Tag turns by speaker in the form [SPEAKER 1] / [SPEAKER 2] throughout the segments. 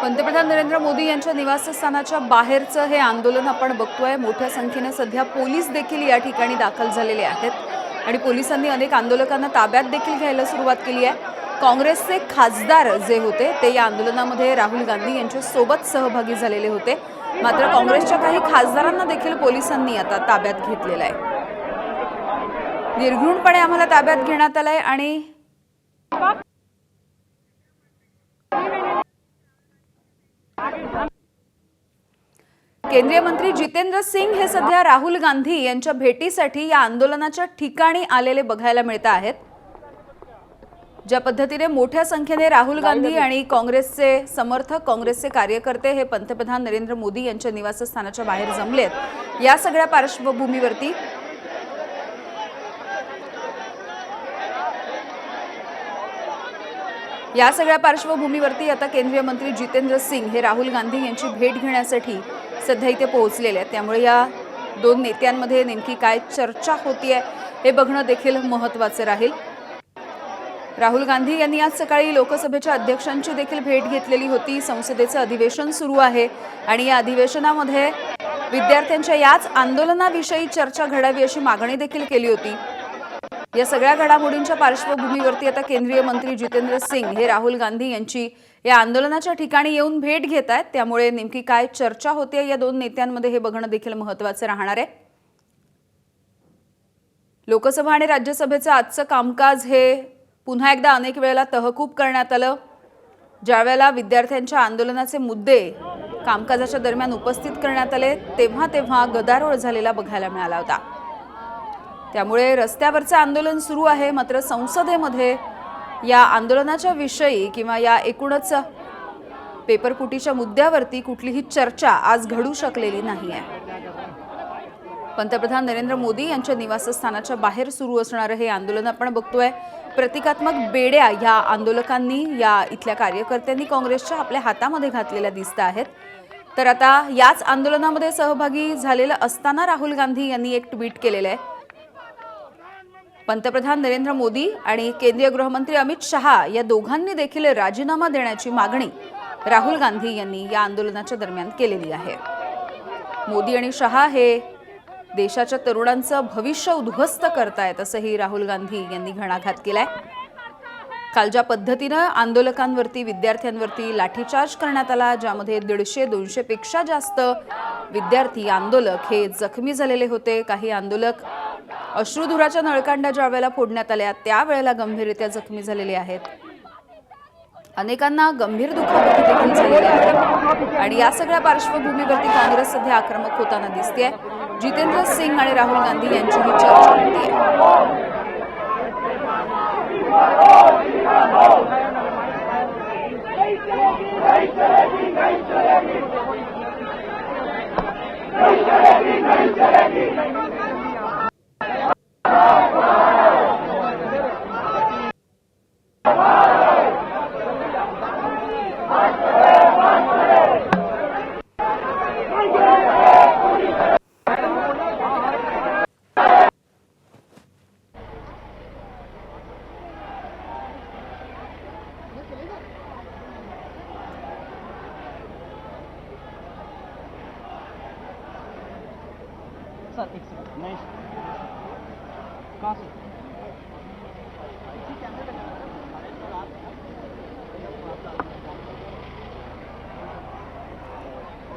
[SPEAKER 1] पंतप्रधान नरेंद्र मोदी यांच्या निवासस्थानाच्या बाहेरचं हे आंदोलन आपण बघतोय। मोठ्या संख्येने सध्या पोलीस देखील या ठिकाणी दाखल झालेले आहेत आणि पोलिसांनी अनेक आंदोलकांना ताब्यात देखील घ्यायला सुरुवात केली आहे। काँग्रेसचे खासदार जे होते ते या आंदोलनामध्ये राहुल गांधी यांच्या सोबत सहभागी झालेले होते, मात्र काँग्रेसच्या काही खासदारांना देखील पोलिसांनी आता ताब्यात घेतलेलं आहे। निर्घृणपणे आम्हाला ताब्यात घेण्यात आलंय आणि केंद्रीय मंत्री जितेंद्र सिंग हे सध्या राहुल गांधी यांच्या भेटीसाठी या आंदोलनाच्या ठिकाणी आलेले बघायला मिळत आहेत। ज्या पद्धतीने मोठ्या संख्येने राहुल गांधी आणि काँग्रेसचे समर्थक, काँग्रेसचे कार्यकर्ते हे पंतप्रधान नरेंद्र मोदी यांच्या निवासस्थानाच्या बाहेर जमलेत, या सगळ्या पार्श्वभूमीवरती आता केंद्रीय मंत्री जितेंद्र सिंग हे राहुल गांधी यांची भेट घेण्यासाठी सध्या इथे पोहोचलेले आहेत। त्यामुळे या दोन नेत्यांमध्ये नेमकी काय चर्चा होतीये हे बघणं देखील महत्त्वाचे राहील। राहुल गांधी यांनी आज सकाळी लोकसभेच्या अध्यक्षांची देखील भेट घेतलेली होती। संसदेचं अधिवेशन सुरू आहे आणि या अधिवेशनामध्ये विद्यार्थ्यांच्या याच आंदोलनाविषयी चर्चा घडावी अशी मागणी देखील केली होती। या सगळ्या घडामोडींच्या पार्श्वभूमीवरती आता केंद्रीय मंत्री जितेंद्र सिंग हे राहुल गांधी यांची या आंदोलनाच्या ठिकाणी येऊन भेट घेत आहेत। त्यामुळे नेमकी काय चर्चा होते या दोन नेत्यांमध्ये हे बघणं देखील महत्त्वाचं राहणार आहे। लोकसभा आणि राज्यसभेचं आजचं कामकाज हे पुन्हा एकदा अनेक वेळेला तहकूब करण्यात आलं। ज्यावेळेला विद्यार्थ्यांच्या आंदोलनाचे मुद्दे कामकाजाच्या दरम्यान उपस्थित करण्यात आले तेव्हा गदारोळ झालेला बघायला मिळाला होता। त्यामुळे रस्त्यावरचं आंदोलन सुरू आहे, मात्र संसदेमध्ये या आंदोलनाच्या विषयी किंवा या एकूणच पेपरफुटीच्या मुद्द्यावरती कुठलीही चर्चा आज घडू शकलेली नाही आहे। पंतप्रधान नरेंद्र मोदी यांच्या निवासस्थानाच्या बाहेर सुरू असणारं हे आंदोलन आपण बघतोय। प्रतिकात्मक बेड्या या आंदोलकांनी, या इथल्या कार्यकर्त्यांनी काँग्रेसच्या आपल्या हातामध्ये घातलेल्या दिसत आहेत। तर आता याच आंदोलनामध्ये सहभागी झालेलं असताना राहुल गांधी यांनी एक ट्विट केलेलं आहे। पंतप्रधान नरेंद्र मोदी आणि केंद्रीय गृहमंत्री अमित शहा या दोघांनी देखील राजीनामा देण्याची मागणी राहुल गांधी यांनी या आंदोलनाच्या दरम्यान केलेली आहे। मोदी आणि शहा हे देशाच्या तरुणांचं भविष्य उद्ध्वस्त करतायत असंही राहुल गांधी यांनी घणाघात केलाय। काल ज्या पद्धतीनं आंदोलकांवरती, विद्यार्थ्यांवरती लाठीचार्ज करण्यात आला, ज्यामध्ये 150-200 पेक्षा जास्त विद्यार्थी, आंदोलक हे जखमी झालेले होते। काही आंदोलक अश्रुधुराच्या नळकांड्या ज्या वेळेला फोडण्यात आल्या त्यावेळेला गंभीररित्या जखमी झालेले आहेत। अनेकांना गंभीर दुखापती देखील झालेल्या आहेत आणि या सगळ्या पार्श्वभूमीवरती काँग्रेस सध्या आक्रमक होताना दिसतेय। जितेंद्र सिंग आणि राहुल गांधी यांची ही चर्चा होतीये।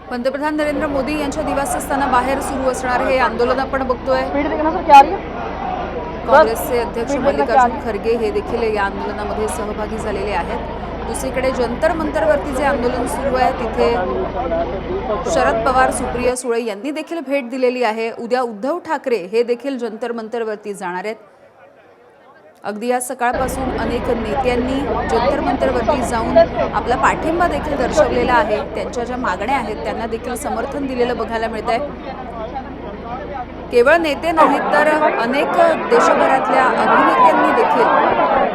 [SPEAKER 1] पंतप्रधान नरेंद्र मोदी यांच्या निवासस्थानाबाहेर सुरू असणारे हे आंदोलन आपण बघतोय। काँग्रेसचे अध्यक्ष मल्लिकार्जुन खरगे हे देखील या आंदोलनामध्ये सहभागी झालेले आहेत। दुसरीकडे जंतर मंतरवरती जे आंदोलन सुरू आहे तिथे शरद पवार, सुप्रिया सुळे यांनी देखील भेट दिलेली आहे। उद्या उद्धव ठाकरे हे देखील जंतर मंतरवरती जाणार आहेत। अगदी आज सकाळपासून अनेक नेत्यांनी जंतर मंतरवरती जाऊन आपला पाठिंबा देखील दर्शवलेला आहे। त्यांच्या ज्या मागण्या आहेत त्यांना देखील समर्थन दिलेलं बघायला मिळतंय। केवळ नेते नाहीत तर अनेक देशभरातल्या अभिनेत्यांनी देखील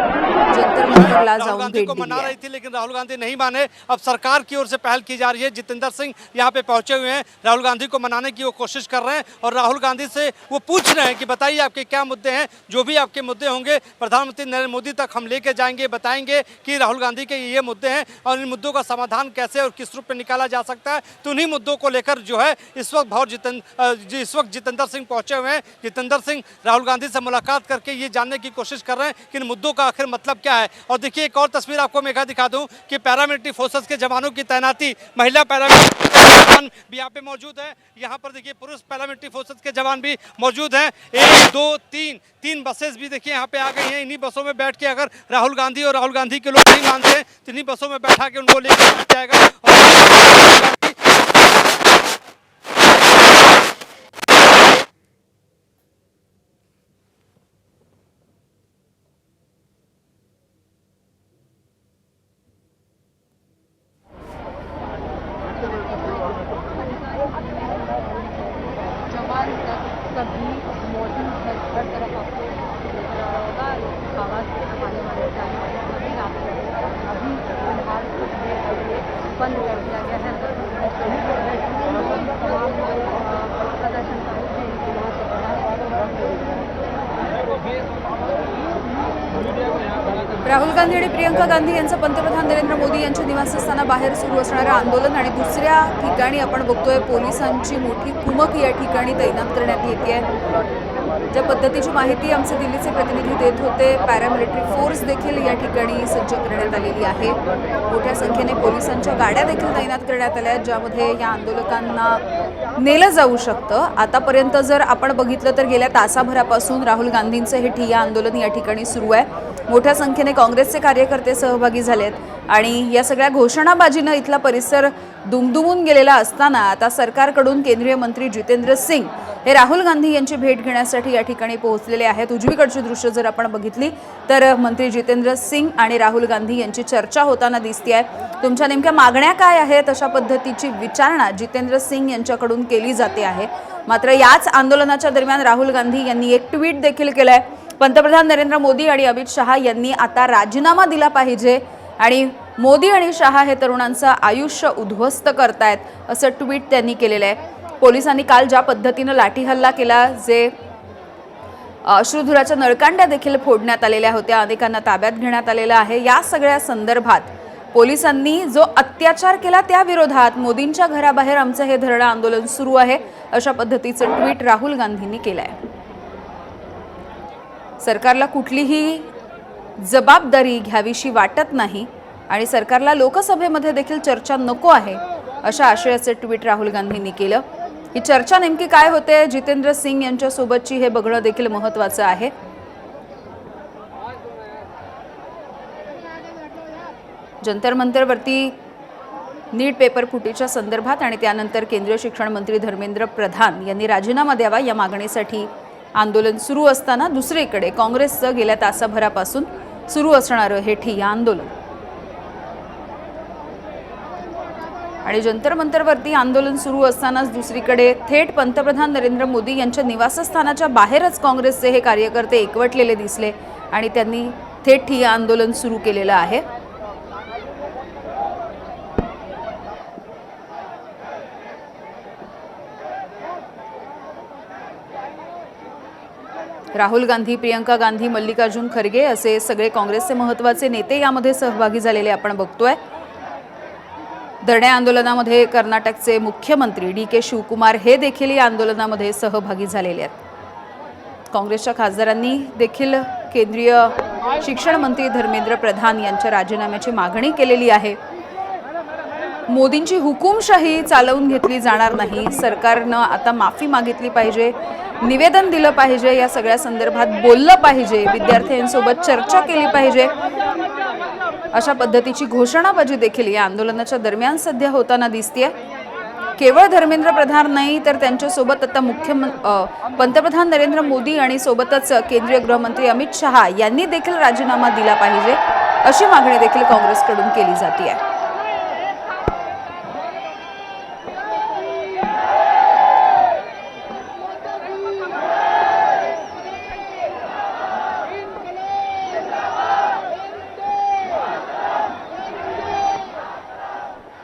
[SPEAKER 1] जंतर मंतरला
[SPEAKER 2] राहुल
[SPEAKER 1] जाऊन
[SPEAKER 2] गांधी
[SPEAKER 1] भेट
[SPEAKER 2] को
[SPEAKER 1] दिली
[SPEAKER 2] मना
[SPEAKER 1] आहे।
[SPEAKER 2] रही थी, लेकिन राहुल गांधी नहीं माने। अब सरकार की ओर से पहल की जा रही है। जितेंद्र सिंह यहाँ पे पहुंचे हुए हैं, राहुल गांधी को मनाने की वो कोशिश कर रहे हैं और राहुल गांधी से वो पूछ रहे हैं कि बताइए आपके क्या मुद्दे हैं। जो भी आपके मुद्दे होंगे प्रधानमंत्री नरेंद्र मोदी तक हम लेके जाएंगे, बताएंगे कि राहुल गांधी के ये मुद्दे हैं और इन मुद्दों का समाधान कैसे और किस रूप में निकाला जा सकता है। तो उन्हीं मुद्दों को लेकर जो है इस वक्त जितेंद्र सिंह पहुंचे हुए हैं। जितेंद्र सिंह राहुल गांधी से मुलाकात करके ये जानने की कोशिश कर रहे हैं कि इन मुद्दों का आखिर मतलब क्या है। और देखिए एक और तस्वीर आपको मैं दिखा दूं कि पैरामिलिट्री फोर्सेस के जवानों की तैनाती, महिला पैरामिलिट्री जवान भी यहाँ पे मौजूद है। यहाँ पर देखिए पुरुष पैरामिलिट्री फोर्सेस के जवान भी मौजूद हैं। 1 2 3 बसेस भी देखिए यहाँ पे आ गई हैं। इन्हीं बसों में बैठ के अगर राहुल गांधी और राहुल गांधी के लोग नहीं मानते हैं तो इन्हीं बसों में बैठा के उनको लेकर जाएगा।
[SPEAKER 3] जवान सभी मौजूद है, हर तरफ आपको नजर आ रहा होगा। आवाज़ आने वाले जाने वाले सभी रास्ते अभी फिलहाल बंद कर दिया गया है। तमाम प्रदर्शनकारी थे यहाँ से
[SPEAKER 1] राहुल गांधी आणि प्रियंका गांधी यांचं पंतप्रधान नरेंद्र मोदी यांच्या निवासस्थानाबाहेर सुरू असणारं आंदोलन आणि दुसऱ्या ठिकाणी आपण बघतोय पोलिसांची मोठी कुमक या ठिकाणी तैनात करण्यात येते। ज्या पद्धतीची माहिती आमचे दिल्लीचे प्रतिनिधी देत होते, पॅरामिलिटरी फोर्स देखील या ठिकाणी सज्ज करण्यात आलेली आहे। मोठ्या संख्येने पोलिसांच्या गाड्या देखील तैनात करण्यात आल्या आहेत, ज्यामध्ये या आंदोलकांना नेलं जाऊ शकतं। आतापर्यंत जर आपण बघितलं तर गेल्या तासाभरापासून राहुल गांधींचं हे ठिय्या आंदोलन या ठिकाणी सुरू आहे। मोठ्या संख्येने काँग्रेसचे कार्यकर्ते सहभागी झालेत आणि या सगळ्या घोषणाबाजीनं इथला परिसर दुमदुमून गेलेला असताना आता सरकारकडून केंद्रीय मंत्री जितेंद्र सिंग हे राहुल गांधी यांची भेट घेण्यासाठी या ठिकाणी पोहोचलेले आहेत। उजवीकडची दृश्य जर आपण बघितली तर मंत्री जितेंद्र सिंग आणि राहुल गांधी यांची चर्चा होताना दिसते। तुमच्या नेमक्या मागण्या काय आहेत अशा पद्धतीची विचारणा जितेंद्र सिंग यांच्याकडून केली जाते आहे। मात्र याच आंदोलनाच्या दरम्यान राहुल गांधी यांनी एक ट्विट देखील केलंय। पंतप्रधान नरेंद्र मोदी आणि अमित शहा यांनी आता राजीनामा दिला पाहिजे आणि मोदी आणि शहा हे तरुणांचं आयुष्य उद्ध्वस्त करतायत असं ट्विट त्यांनी केलेलं आहे। पोलिसांनी काल ज्या पद्धतीनं लाठी हल्ला केला, जे अश्रुधुराच्या नळकांड्या देखील फोडण्यात आलेल्या होत्या, अनेकांना ताब्यात घेण्यात आलेलं आहे। या सगळ्या संदर्भात पोलिसांनी जो अत्याचार केला त्या विरोधात मोदींच्या घराबाहेर आमचं हे धरणं आंदोलन सुरू आहे अशा पद्धतीचं ट्विट राहुल गांधींनी केलंय। सरकारला कुठलीही जबाबदारी घ्यावीशी वाटत नाही आणि सरकारला लोकसभेमध्ये देखील चर्चा नको आहे अशा आशयाचे ट्विट राहुल गांधींनी केलं। ही चर्चा नेमकी काय होते जितेंद्र सिंग यांच्या सोबतची हे बघणं देखील महत्त्वाचं आहे। जंतर मंतरवरती नीट पेपर फुटीच्या संदर्भात आणि त्यानंतर केंद्रीय शिक्षण मंत्री धर्मेंद्र प्रधान यांनी राजीनामा द्यावा या मागणीसाठी आंदोलन सुरू असताना दुसरीकडे काँग्रेसचं गेल्या तासाभरापासून सुरू असणारं हे ठिय्या आंदोलन आणि जंतर मंतरवरती आंदोलन सुरू असतानाच दुसरीकडे थेट पंतप्रधान नरेंद्र मोदी यांच्या निवासस्थानाच्या बाहेरच काँग्रेसचे हे कार्यकर्ते एकवटलेले दिसले आणि त्यांनी थेट ठिय्या आंदोलन सुरू केलेलं आहे। राहुल गांधी, प्रियंका गांधी, मल्लिकार्जुन खरगे असे सगळे काँग्रेसचे महत्त्वाचे नेते यामध्ये सहभागी झालेले आपण बघतोय। धरणे आंदोलनामध्ये कर्नाटकचे मुख्यमंत्री DK शिवकुमार हे देखील या आंदोलनामध्ये सहभागी झालेले आहेत। काँग्रेसच्या खासदारांनी देखील केंद्रीय शिक्षण मंत्री धर्मेंद्र प्रधान यांच्या राजीनाम्याची मागणी केलेली आहे। मोदींची हुकुमशाही चालवून घेतली जाणार नाही, सरकारनं आता माफी मागितली पाहिजे, निवेदन दिलं पाहिजे, या सगळ्या संदर्भात बोललं पाहिजे, विद्यार्थ्यांसोबत चर्चा केली पाहिजे अशा पद्धतीची घोषणाबाजी देखील या आंदोलनाच्या दरम्यान सध्या होताना दिसतेय। केवळ धर्मेंद्र प्रधान नाही तर त्यांच्यासोबत आता पंतप्रधान नरेंद्र मोदी आणि सोबतच केंद्रीय गृहमंत्री अमित शहा यांनी देखील राजीनामा दिला पाहिजे अशी मागणी देखील काँग्रेसकडून केली जाते आहे।